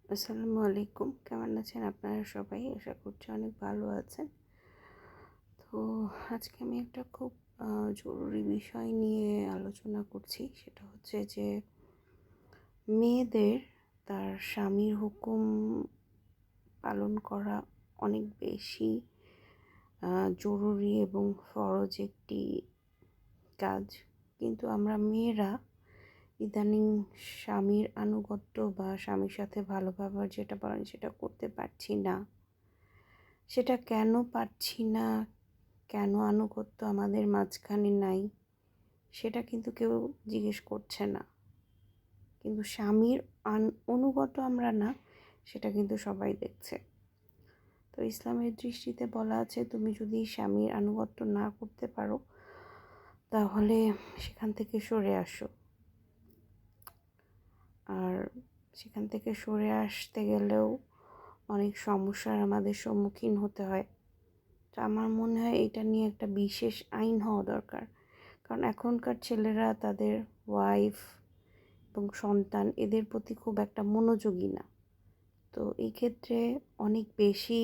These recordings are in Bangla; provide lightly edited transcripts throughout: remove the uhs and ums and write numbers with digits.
আসসালামু আলাইকুম। কেমন আছেন আপনারা সবাই? আশা করছি অনেক ভালো আছেন। তো আজকে আমি একটা খুব জরুরি বিষয় নিয়ে আলোচনা করছি। সেটা হচ্ছে যে মেয়েদের তার স্বামীর হুকুম পালন করা অনেক বেশি জরুরি এবং ফরজ একটি কাজ। কিন্তু আমরা মেয়েরা ইদানিং স্বামীর আনুগত্য বা স্বামীর সাথে ভালো ব্যবহার যেটা বলেন সেটা করতে পারছি না। সেটা কেন পারছি না, কেন আনুগত্য আমাদের মাঝখানে নাই, সেটা কিন্তু কেউ জিজ্ঞেস করছে না। কিন্তু স্বামীর অনুগত আমরা না, সেটা কিন্তু সবাই দেখছে। তো ইসলামের দৃষ্টিতে বলা আছে, তুমি যদি স্বামীর আনুগত্য না করতে পারো তাহলে সেখান থেকে সরে আসো। আর সেখান থেকে সরে আসতে গেলেও অনেক সমস্যার আমাদের সম্মুখীন হতে হয়। তো আমার মনে হয় এটা নিয়ে একটা বিশেষ আইন হওয়া দরকার। কারণ এখনকার ছেলেরা তাদের ওয়াইফ এবং সন্তান এদের প্রতি খুব একটা মনোযোগী না। তো এই ক্ষেত্রে অনেক বেশি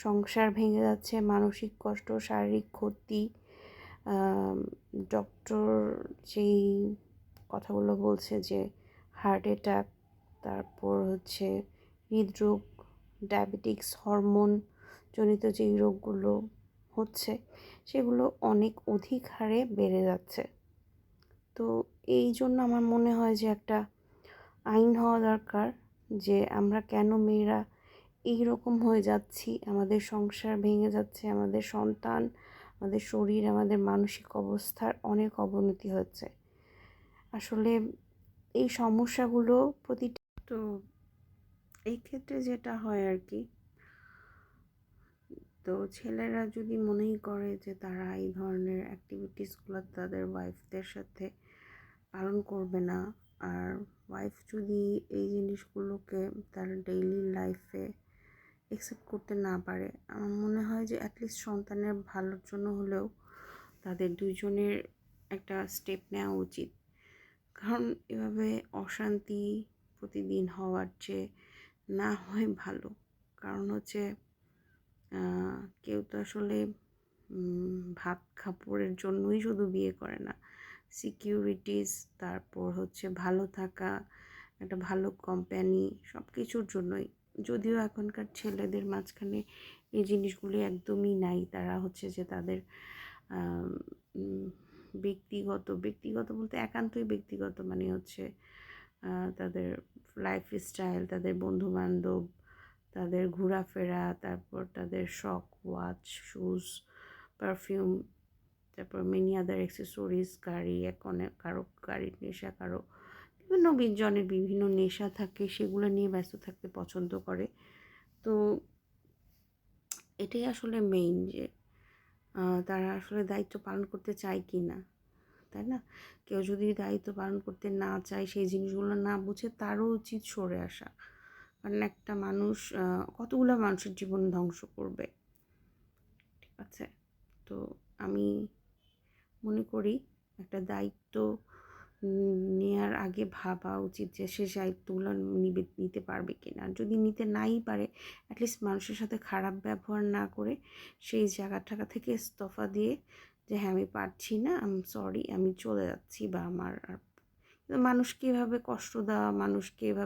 সংসার ভেঙে যাচ্ছে, মানসিক কষ্ট, শারীরিক ক্ষতি। ডক্টর যেই কথাগুলো বলছে যে হার্ট অ্যাটাক, তারপর হচ্ছে হৃদরোগ, ডায়াবেটিক্স, হরমোন জনিত যেই রোগগুলো হচ্ছে সেগুলো অনেক অধিক হারে বেড়ে যাচ্ছে। তো এই জন্য আমার মনে হয় যে একটা আইন হওয়া দরকার যে আমরা কেন মেয়েরা এই রকম হয়ে যাচ্ছি, আমাদের সংসার ভেঙে যাচ্ছে, আমাদের সন্তান, আমাদের শরীর, আমাদের মানসিক অবস্থার অনেক অবনতি হচ্ছে। আসলে এই সমস্যাগুলো প্রতিটা, তো এই ক্ষেত্রে যেটা হয় আর কি, তো ছেলেরা যদি মনেই করে যে তারা এই ধরনের অ্যাক্টিভিটিসগুলো তাদের ওয়াইফদের সাথে পালন করবে না, আর ওয়াইফ যদি এই জিনিসগুলোকে তার ডেইলি লাইফে অ্যাকসেপ্ট করতে না পারে, আমার মনে হয় যে অ্যাটলিস্ট সন্তানের ভালোর জন্য হলেও তাদের দুইজনের একটা স্টেপ নেওয়া উচিত। কারণ এভাবে অশান্তি প্রতিদিন হওয়ার চেয়ে না হয় ভালো। কারণ হচ্ছে কেউ তো আসলে ভাত কাপড়ের জন্যই শুধু বিয়ে করে না, সিকিউরিটিস, তারপর হচ্ছে ভালো থাকা, একটা ভালো কোম্পানি, সব কিছুর জন্যই। যদিও এখনকার ছেলেদের মাঝখানে এই জিনিসগুলি একদমই নাই। তারা হচ্ছে যে তাদের ব্যক্তিগত ব্যক্তিগত বলতে একান্তই ব্যক্তিগত, মানে হচ্ছে তাদের লাইফস্টাইল, তাদের বন্ধুবান্ধব, তাদের ঘোরাফেরা, তারপর তাদের শখ, ওয়াচ, শুজ, পারফিউম, তারপর মেনি আদার অ্যাক্সেসরিজ, গাড়ি, অনেক কারো গাড়ির নেশা, কারো বিভিন্ন জনের বিভিন্ন নেশা থাকে, সেগুলো নিয়ে ব্যস্ত থাকতে পছন্দ করে। তো এটাই আসলে মেইন যে তারা আসলে দায়িত্ব পালন করতে চায় কি না, তাই না? কেউ যদি দায়িত্ব পালন করতে না চায়, সেই জিনিসগুলো না বুঝে, তারও উচিত সরে আসা। কারণ একটা মানুষ কতগুলো মানুষের জীবন ধ্বংস করবে, ঠিক আছে? তো আমি মনে করি একটা দায়িত্ব নেওয়ার আগে ভাবা উচিত যে সে দায়িত্বগুলো নিতে পারবে কি না। যদি নিতে নাই পারে, অ্যাটলিস্ট মানুষের সাথে খারাপ ব্যবহার না করে সেই জায়গাটা থেকে ইস্তফা দিয়ে যে হ্যাঁ আমি পারছি না, আমি সরি, আমি চলে যাচ্ছি, বা আমার আর মানুষকে এভাবে কষ্ট দেওয়া, মানুষকে এভাবে